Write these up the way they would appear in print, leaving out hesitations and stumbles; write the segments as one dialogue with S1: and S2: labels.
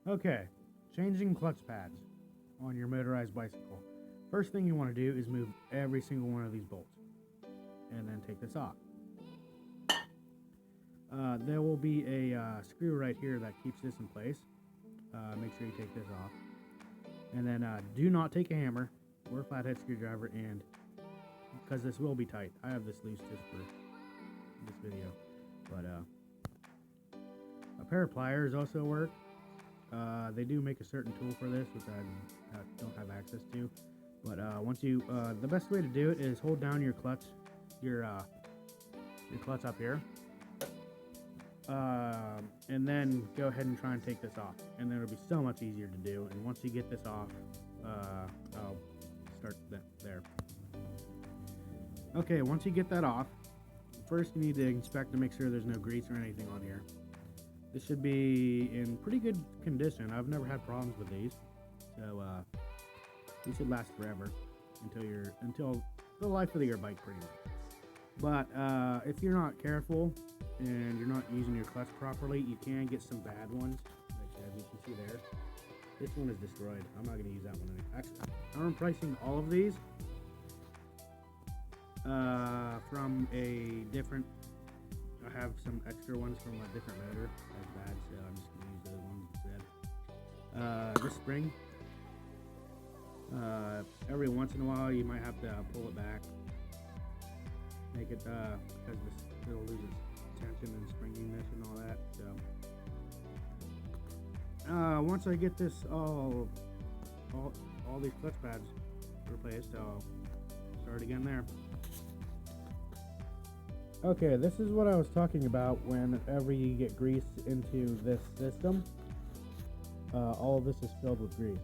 S1: Okay, changing clutch pads on your motorized bicycle. First thing you want to do is move every single one of these bolts and then take this off. There will be a screw right here that keeps this in place. Make sure you take this off. And then do not take a hammer or a flathead screwdriver, and because this will be tight. I have this loose just for this video. But a pair of pliers also work. They do make a certain tool for this, which I don't have access to. But once you, the best way to do it is hold down your clutch, your clutch up here, and then go ahead and try and take this off, and then it'll be so much easier to do. And once you get this off, I'll start there. Okay, once you get that off, first you need to inspect to make sure there's no grease or anything on here. This should be in pretty good condition. I've never had problems with these, so these should last forever until the life of your bike, pretty much. But if you're not careful and you're not using your clutch properly, you can get some bad ones, like as you can see there. This one is destroyed. I'm not going to use that one anymore. Actually, I'm pricing all of these from a different. I have some extra ones from a different motor that's bad, so I'm just going to use those ones instead. This spring, every once in a while you might have to pull it back, make it because it'll lose its tension and springiness and all that. So once I get this all these clutch pads replaced, I'll start again there. Okay, this is what I was talking about whenever you get grease into this system. All of this is filled with grease.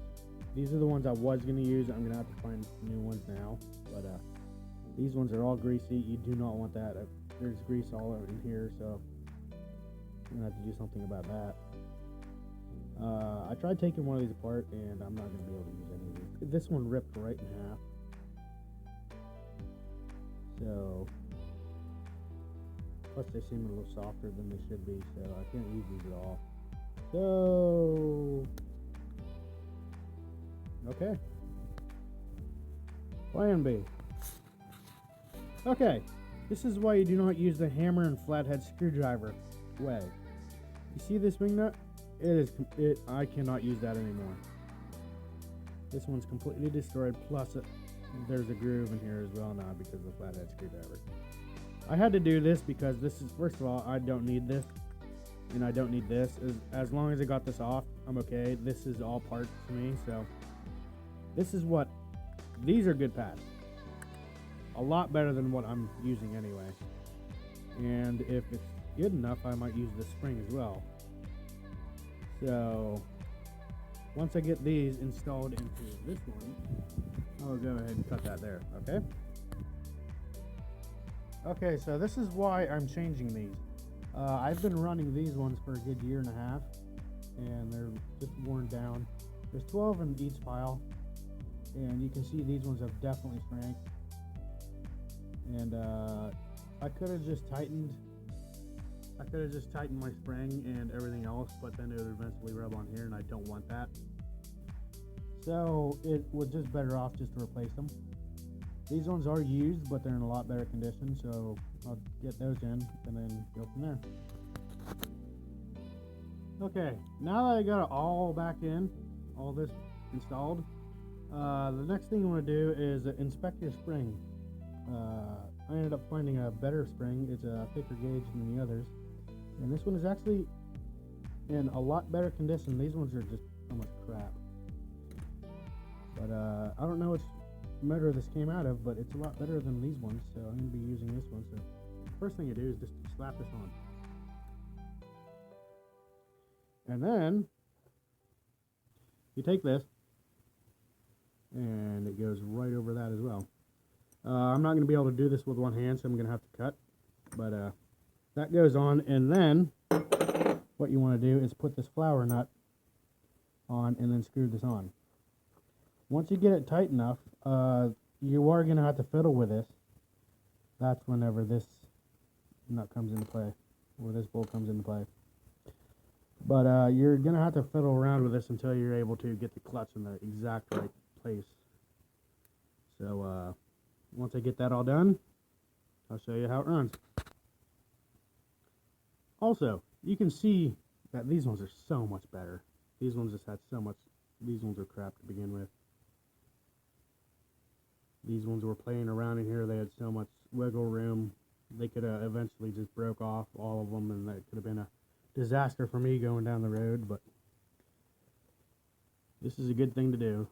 S1: These are the ones I was going to use. I'm going to have to find new ones now. But these ones are all greasy. You do not want that. There's grease all over in here, so I'm going to have to do something about that. I tried taking one of these apart, and I'm not going to be able to use any of these. This one ripped right in half. So... plus they seem a little softer than they should be, so I can't use these at all. So, okay. Plan B. Okay, this is why you do not use the hammer and flathead screwdriver way. You see this wing nut? I cannot use that anymore. This one's completely destroyed, plus there's a groove in here as well now because of the flathead screwdriver. I had to do this because this is, first of all, I don't need this, and I don't need this. As long as I got this off, I'm okay. This is all parts to me, so this is what, these are good pads. A lot better than what I'm using anyway. And if it's good enough, I might use this spring as well. So, once I get these installed into this one, I'll go ahead and cut that there, okay? Okay, so this is why I'm changing these. I've been running these ones for a good year and a half, and they're just worn down. There's 12 in each pile, and you can see these ones have definitely shrank. And I could have just tightened my spring and everything else, but then it would eventually rub on here, and I don't want that. So it was just better off just to replace them. These ones are used, but they're in a lot better condition, so I'll get those in and then go from there. Okay, now that I got it all back in, all this installed, the next thing you want to do is inspect your spring. I ended up finding a better spring. It's a thicker gauge than the others, and this one is actually in a lot better condition. These ones are just so much crap. But I don't know which motor this came out of, but it's a lot better than these ones, so I'm going to be using this one. So first thing you do is just slap this on, and then you take this and it goes right over that as well. I'm not going to be able to do this with one hand, so I'm going to have to cut, but that goes on. And then what you want to do is put this flower nut on and then screw this on. Once you get it tight enough, you are going to have to fiddle with this. That's whenever this nut comes into play, or this bolt comes into play. But you're gonna have to fiddle around with this until you're able to get the clutch in the exact right place. So once I get that all done, I'll show you how it runs. Also, you can see that these ones are so much better. These ones just had so much, these ones are crap to begin with. These ones were playing around in here, they had so much wiggle room. They could have eventually just broke off all of them, and that could have been a disaster for me going down the road, but this is a good thing to do.